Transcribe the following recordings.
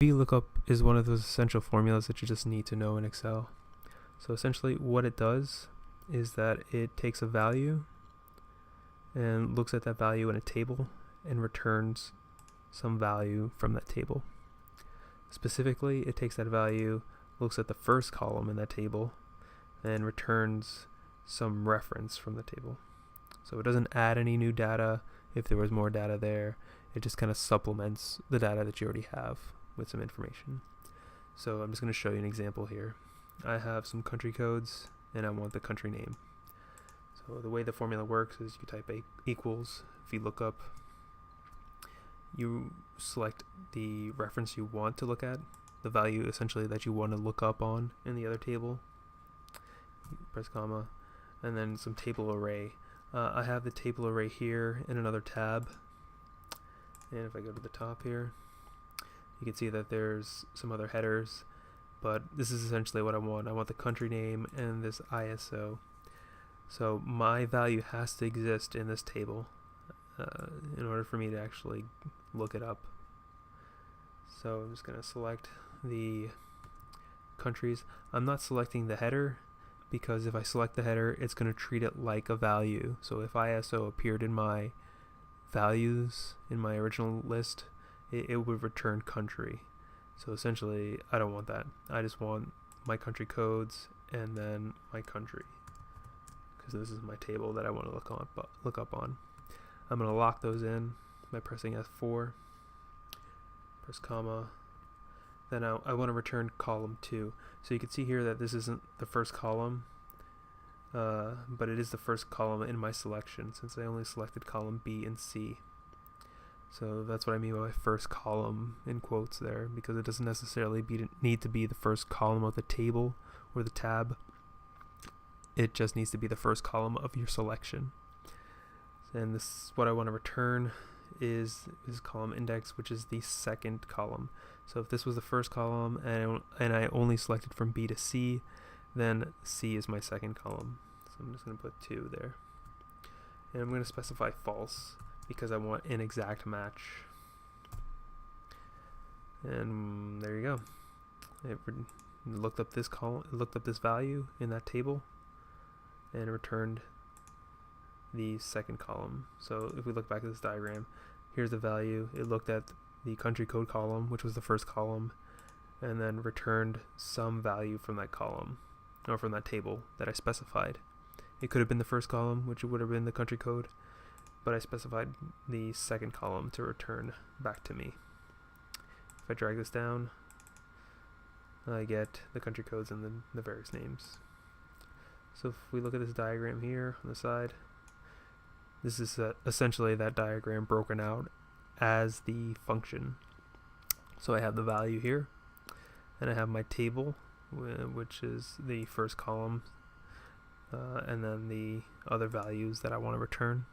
VLOOKUP is one of those essential formulas that you just need to know in Excel. So essentially what it does is that it takes a value and looks at that value in a table and returns some value from that table. Specifically, it takes that value, looks at the first column in that table, and returns some reference from the table. So it doesn't add any new data if there was more data there. It just kind of supplements the data that you already have with some information. So I'm just going to show you an example here. I have some country codes and I want the country name. So the way the formula works is you type equals VLOOKUP. You select the reference you want to look at, the value essentially that you want to look up on in the other table. Press comma, and then some table array. I have the table array here in another tab. And if I go to the top here, you can see that there's some other headers, but this is essentially what I want. I want the country name and this ISO. So my value has to exist in this table in order for me to actually look it up. So I'm just going to select the countries. I'm not selecting the header because if I select the header, it's going to treat it like a value. So if ISO appeared in my values in my original list, it would return country. So essentially I don't want that. I just want my country codes and then my country, because this is my table that I want to look up on. I'm going to lock those in by pressing F4, press comma, then I want to return column 2. So you can see here that this isn't the first column, but it is the first column in my selection since I only selected column B and C. So that's what I mean by first column in quotes there, because it doesn't necessarily need to be the first column of the table or the tab. It just needs to be the first column of your selection. And this is what I want to return is column index, which is the second column. So if this was the first column and I only selected from B to C, then C is my second column. So I'm just going to put 2 there. And I'm going to specify false because I want an exact match. And there you go. It looked up this column, it looked up this value in that table and returned the second column. So if we look back at this diagram, here's the value. It looked at the country code column, which was the first column, and then returned some value from that column or from that table that I specified. It could have been the first column, which would have been the country code, but I specified the second column to return back to me. If I drag this down, I get the country codes and the various names. So if we look at this diagram here on the side, this is essentially that diagram broken out as the function. So I have the value here, and I have my table, which is the first column, and then the other values that I want to return.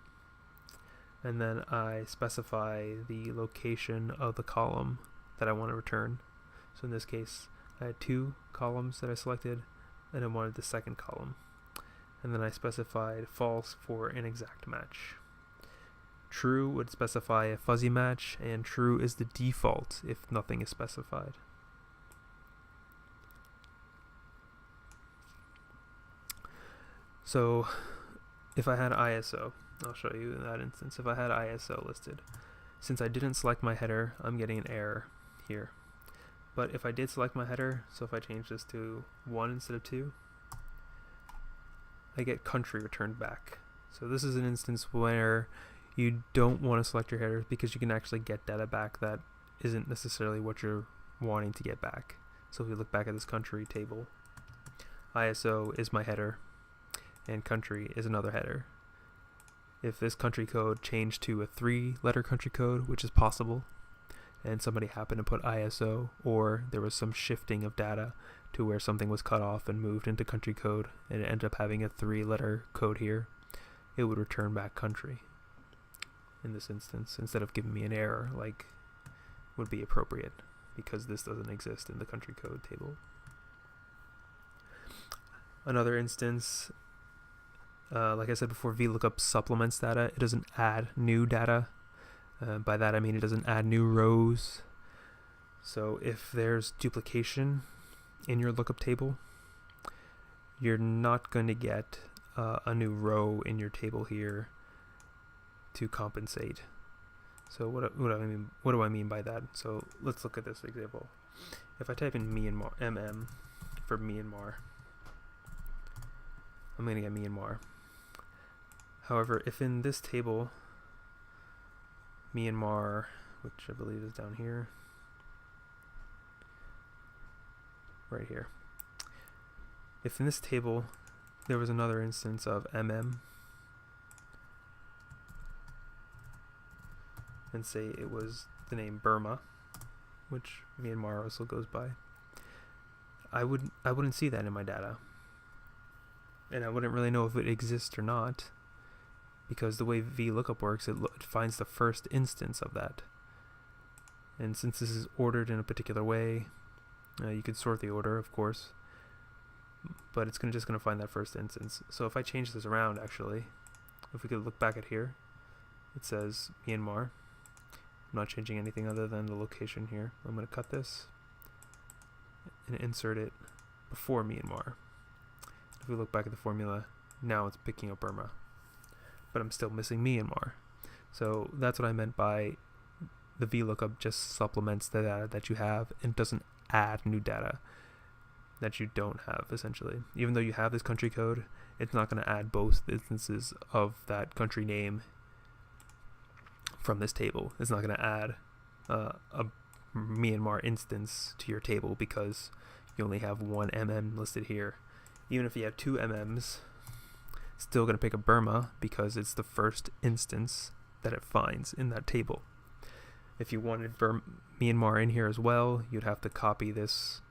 And then I specify the location of the column that I want to return. So in this case, I had 2 columns that I selected, and I wanted the second column. And then I specified false for an exact match. True would specify a fuzzy match, and true is the default if nothing is specified. So if I had ISO, I'll show you in that instance. If I had ISO listed, since I didn't select my header, I'm getting an error here. But if I did select my header, so if I change this to 1 instead of 2, I get country returned back. So this is an instance where you don't want to select your headers because you can actually get data back that isn't necessarily what you're wanting to get back. So if we look back at this country table, ISO is my header and country is another header. If this country code changed to a 3-letter country code, which is possible, and somebody happened to put ISO, or there was some shifting of data to where something was cut off and moved into country code and it ended up having a 3-letter code here, it would return back country in this instance instead of giving me an error like would be appropriate, because this doesn't exist in the country code table. Another instance, like I said before, VLOOKUP supplements data. It doesn't add new data. By that I mean it doesn't add new rows. So if there's duplication in your lookup table, you're not going to get a new row in your table here to compensate. So what do I mean by that? So let's look at this example. If I type in Myanmar, MM for Myanmar, I'm going to get Myanmar. However, if in this table, Myanmar, which I believe is down here, right here, if in this table there was another instance of MM, and say it was the name Burma, which Myanmar also goes by, I wouldn't see that in my data, and I wouldn't really know if it exists or not, because the way VLOOKUP works, it finds the first instance of that. And since this is ordered in a particular way, you could sort the order, of course, but it's just going to find that first instance. So if I change this around, actually, if we could look back at here, it says Myanmar. I'm not changing anything other than the location here. I'm going to cut this and insert it before Myanmar. If we look back at the formula, now it's picking up Burma, but I'm still missing Myanmar. So that's what I meant by the VLOOKUP just supplements the data that you have and doesn't add new data that you don't have, essentially. Even though you have this country code, it's not going to add both instances of that country name from this table. It's not going to add a Myanmar instance to your table because you only have one MM listed here. Even if you have two MMs, still going to pick up Burma because it's the first instance that it finds in that table. If you wanted Myanmar in here as well, you'd have to copy this.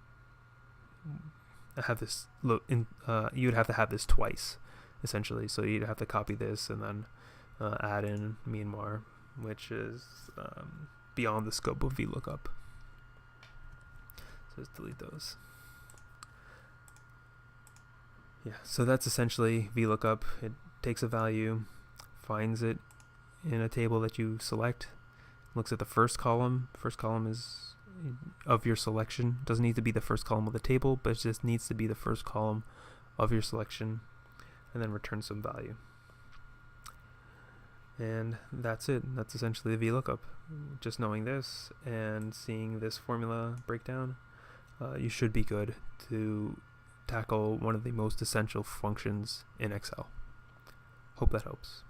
You'd have to have this twice, essentially. So you'd have to copy this and then add in Myanmar, which is beyond the scope of VLOOKUP. So let's delete those. Yeah, so that's essentially VLOOKUP. It takes a value, finds it in a table that you select, looks at the first column. First column is of your selection. Doesn't need to be the first column of the table, but it just needs to be the first column of your selection, and then return some value. And that's it. That's essentially the VLOOKUP. Just knowing this and seeing this formula breakdown, you should be good to tackle one of the most essential functions in Excel. Hope that helps.